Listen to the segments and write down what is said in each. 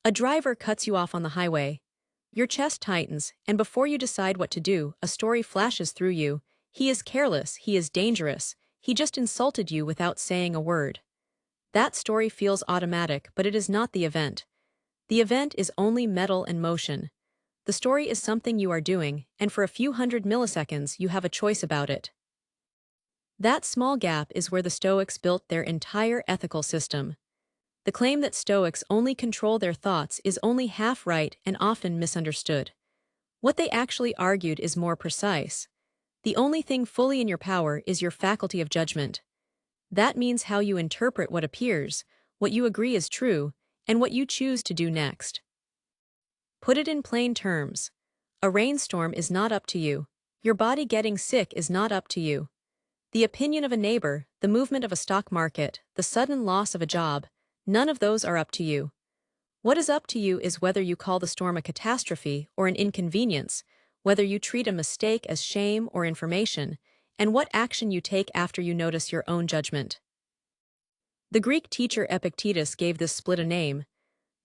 A driver cuts you off on the highway. Your chest tightens, and before you decide what to do, a story flashes through you. He is careless, he is dangerous, he just insulted you without saying a word. That story feels automatic, but it is not the event. The event is only metal and motion. The story is something you are doing, and for a few hundred milliseconds you have a choice about it. That small gap is where the Stoics built their entire ethical system. The claim that Stoics only control their thoughts is only half right and often misunderstood. What they actually argued is more precise. The only thing fully in your power is your faculty of judgment. That means how you interpret what appears, what you agree is true, and what you choose to do next. Put it in plain terms. A rainstorm is not up to you. Your body getting sick is not up to you. The opinion of a neighbor, the movement of a stock market, the sudden loss of a job, none of those are up to you. What is up to you is whether you call the storm a catastrophe or an inconvenience, whether you treat a mistake as shame or information, and what action you take after you notice your own judgment. The Greek teacher Epictetus gave this split a name: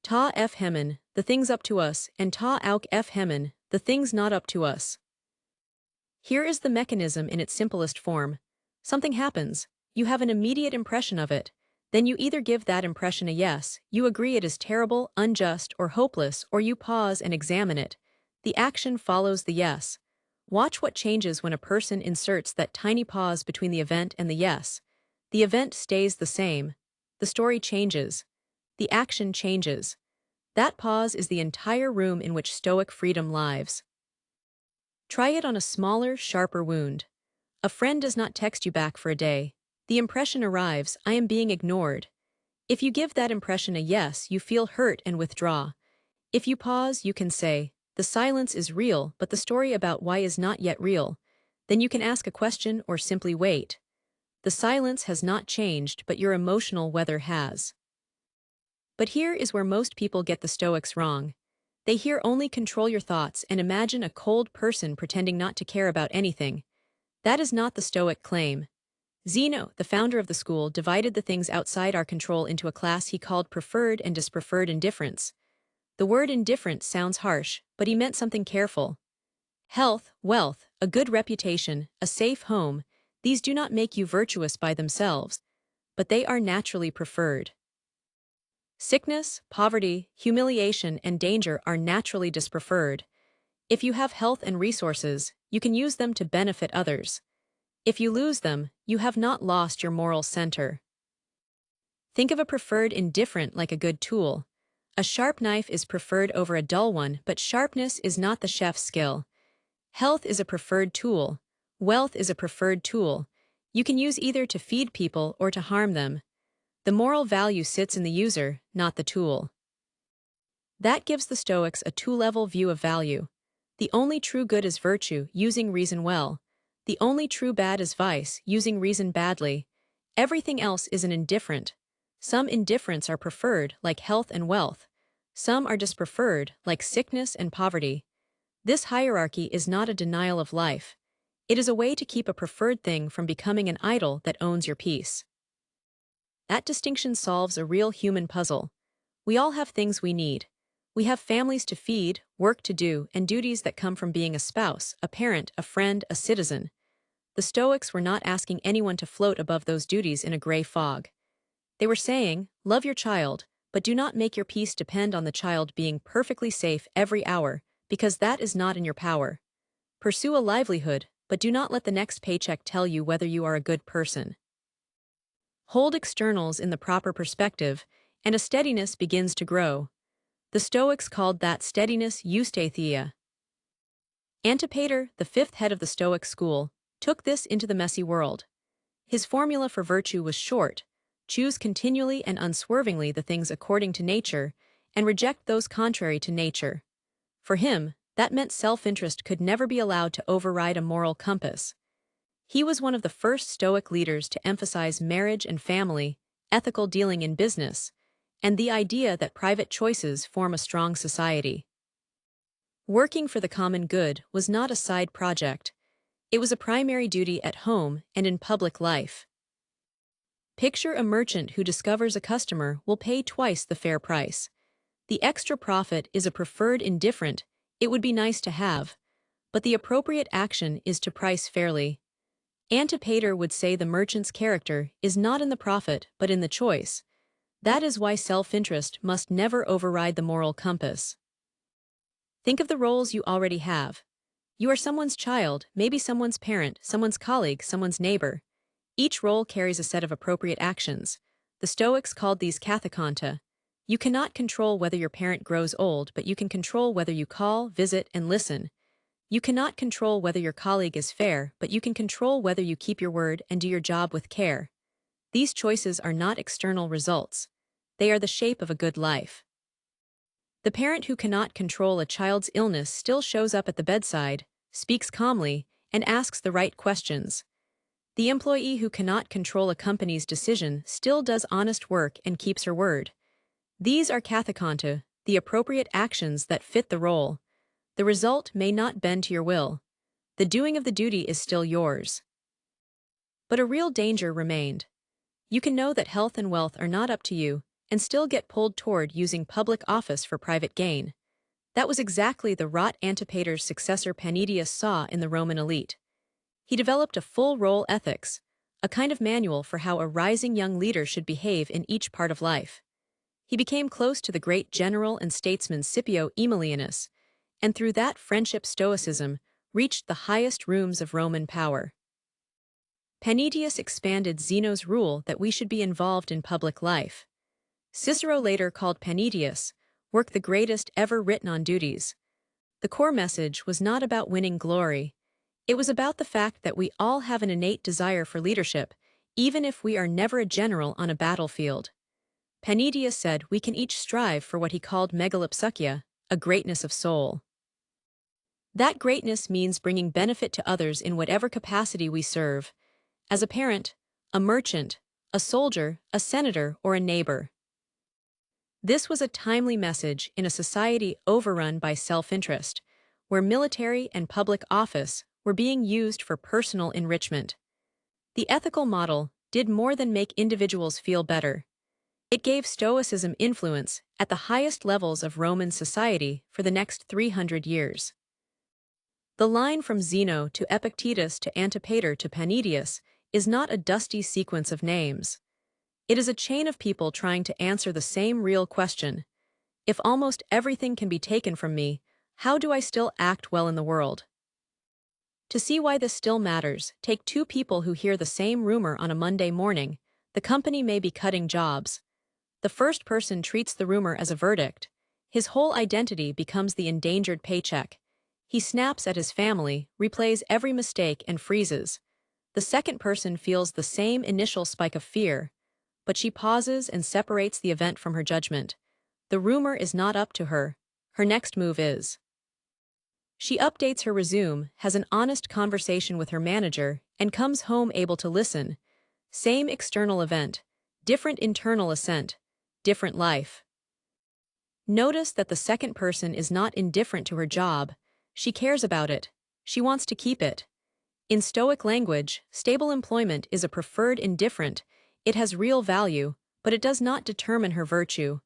ta f hemen, the things up to us, and ta auk f hemen, the things not up to us. Here is the mechanism in its simplest form. Something happens, you have an immediate impression of it, then you either give that impression a yes, you agree it is terrible, unjust, or hopeless, or you pause and examine it. The action follows the yes. Watch what changes when a person inserts that tiny pause between the event and the yes. The event stays the same. The story changes. The action changes. That pause is the entire room in which Stoic freedom lives. Try it on a smaller, sharper wound. A friend does not text you back for a day. The impression arrives, I am being ignored. If you give that impression a yes, you feel hurt and withdraw. If you pause, you can say, the silence is real, but the story about why is not yet real. Then you can ask a question or simply wait. The silence has not changed, but your emotional weather has. But here is where most people get the Stoics wrong. They hear only control your thoughts and imagine a cold person pretending not to care about anything. That is not the Stoic claim. Zeno, the founder of the school, divided the things outside our control into a class he called preferred and dispreferred indifferents. The word indifferent sounds harsh, but he meant something careful. Health, wealth, a good reputation, a safe home, these do not make you virtuous by themselves, but they are naturally preferred. Sickness, poverty, humiliation, and danger are naturally dispreferred. If you have health and resources, you can use them to benefit others. If you lose them, you have not lost your moral center. Think of a preferred indifferent like a good tool. A sharp knife is preferred over a dull one, but sharpness is not the chef's skill. Health is a preferred tool. Wealth is a preferred tool. You can use either to feed people or to harm them. The moral value sits in the user, not the tool. That gives the Stoics a two-level view of value. The only true good is virtue, using reason well. The only true bad is vice, using reason badly. Everything else is an indifferent. Some indifferents are preferred, like health and wealth. Some are dispreferred, like sickness and poverty. This hierarchy is not a denial of life. It is a way to keep a preferred thing from becoming an idol that owns your peace. That distinction solves a real human puzzle. We all have things we need. We have families to feed, work to do, and duties that come from being a spouse, a parent, a friend, a citizen. The Stoics were not asking anyone to float above those duties in a gray fog. They were saying, love your child, but do not make your peace depend on the child being perfectly safe every hour, because that is not in your power. Pursue a livelihood, but do not let the next paycheck tell you whether you are a good person. Hold externals in the proper perspective, and a steadiness begins to grow. The Stoics called that steadiness eustatheia. Antipater, the fifth head of the Stoic school, took this into the messy world. His formula for virtue was short: choose continually and unswervingly the things according to nature, and reject those contrary to nature. For him, that meant self-interest could never be allowed to override a moral compass. He was one of the first Stoic leaders to emphasize marriage and family, ethical dealing in business, and the idea that private choices form a strong society. Working for the common good was not a side project. It was a primary duty at home and in public life. Picture a merchant who discovers a customer will pay twice the fair price. The extra profit is a preferred indifferent, it would be nice to have, but the appropriate action is to price fairly. Antipater would say the merchant's character is not in the profit but in the choice. That is why self-interest must never override the moral compass. Think of the roles you already have. You are someone's child, maybe someone's parent, someone's colleague, someone's neighbor. Each role carries a set of appropriate actions. The Stoics called these kathikonta. You cannot control whether your parent grows old, but you can control whether you call, visit, and listen. You cannot control whether your colleague is fair, but you can control whether you keep your word and do your job with care. These choices are not external results. They are the shape of a good life. The parent who cannot control a child's illness still shows up at the bedside, speaks calmly, and asks the right questions. The employee who cannot control a company's decision still does honest work and keeps her word. These are kathikonta, the appropriate actions that fit the role. The result may not bend to your will. The doing of the duty is still yours. But a real danger remained. You can know that health and wealth are not up to you, and still get pulled toward using public office for private gain. That was exactly the rot Antipater's successor Panaetius saw in the Roman elite. He developed a full role ethics, a kind of manual for how a rising young leader should behave in each part of life. He became close to the great general and statesman Scipio Aemilianus, and through that friendship Stoicism reached the highest rooms of Roman power. Panaetius expanded Zeno's rule that we should be involved in public life. Cicero later called Panaetius' work the greatest ever written on duties. The core message was not about winning glory. It was about the fact that we all have an innate desire for leadership, even if we are never a general on a battlefield. Panaetius said we can each strive for what he called megalopsychia, a greatness of soul. That greatness means bringing benefit to others in whatever capacity we serve, as a parent, a merchant, a soldier, a senator, or a neighbor. This was a timely message in a society overrun by self-interest, where military and public office were being used for personal enrichment. The ethical model did more than make individuals feel better. It gave Stoicism influence at the highest levels of Roman society for the next 300 years. The line from Zeno to Epictetus to Antipater to Panaetius is not a dusty sequence of names. It is a chain of people trying to answer the same real question. If almost everything can be taken from me, how do I still act well in the world? To see why this still matters, take two people who hear the same rumor on a Monday morning. The company may be cutting jobs. The first person treats the rumor as a verdict. His whole identity becomes the endangered paycheck. He snaps at his family, replays every mistake, and freezes. The second person feels the same initial spike of fear, but she pauses and separates the event from her judgment. The rumor is not up to her. Her next move is. She updates her resume, has an honest conversation with her manager, and comes home able to listen. Same external event, different internal assent, different life. Notice that the second person is not indifferent to her job. She cares about it. She wants to keep it. In Stoic language, stable employment is a preferred indifferent. It has real value, but it does not determine her virtue.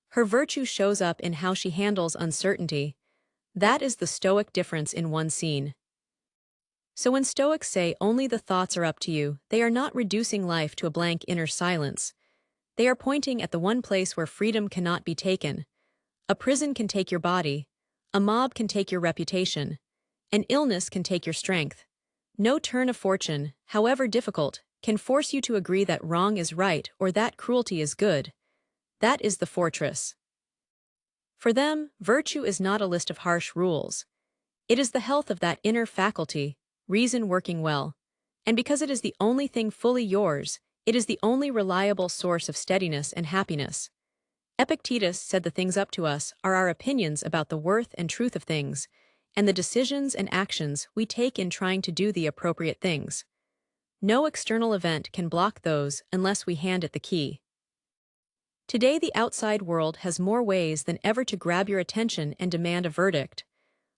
Her virtue shows up in how she handles uncertainty. That is the Stoic difference in one scene. So when Stoics say only the thoughts are up to you, they are not reducing life to a blank inner silence. They are pointing at the one place where freedom cannot be taken. A prison can take your body. A mob can take your reputation. An illness can take your strength. No turn of fortune, however difficult, can force you to agree that wrong is right or that cruelty is good. That is the fortress. For them, virtue is not a list of harsh rules. It is the health of that inner faculty, reason working well. And because it is the only thing fully yours, it is the only reliable source of steadiness and happiness. Epictetus said the things up to us are our opinions about the worth and truth of things, and the decisions and actions we take in trying to do the appropriate things. No external event can block those unless we hand it the key. Today the outside world has more ways than ever to grab your attention and demand a verdict.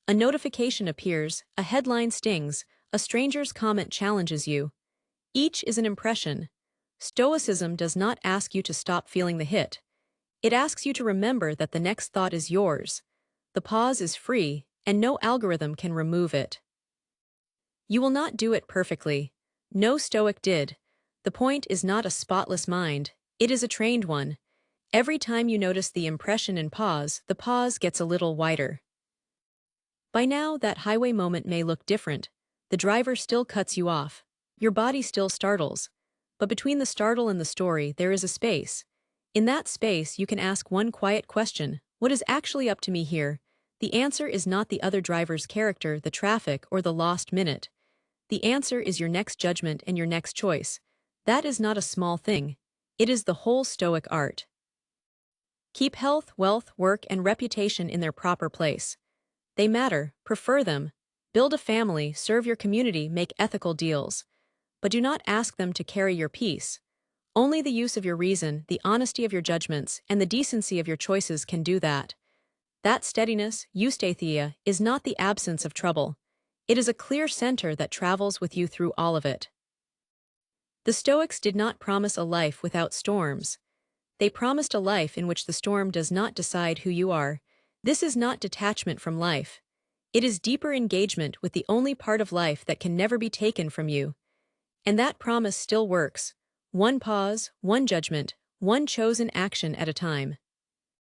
A notification appears, a headline stings, a stranger's comment challenges you. Each is an impression. Stoicism does not ask you to stop feeling the hit. It asks you to remember that the next thought is yours. The pause is free, and no algorithm can remove it. You will not do it perfectly. No Stoic did. The point is not a spotless mind, it is a trained one. Every time you notice the impression and pause, the pause gets a little wider. By now, that highway moment may look different. The driver still cuts you off. Your body still startles. But between the startle and the story, there is a space. In that space, you can ask one quiet question: what is actually up to me here? The answer is not the other driver's character, the traffic, or the lost minute. The answer is your next judgment and your next choice. That is not a small thing. It is the whole Stoic art. Keep health, wealth, work, and reputation in their proper place. They matter, prefer them. Build a family, serve your community, make ethical deals. But do not ask them to carry your peace. Only the use of your reason, the honesty of your judgments, and the decency of your choices can do that. That steadiness, eustathia, is not the absence of trouble. It is a clear center that travels with you through all of it. The Stoics did not promise a life without storms. They promised a life in which the storm does not decide who you are. This is not detachment from life. It is deeper engagement with the only part of life that can never be taken from you. And that promise still works. One pause, one judgment, one chosen action at a time.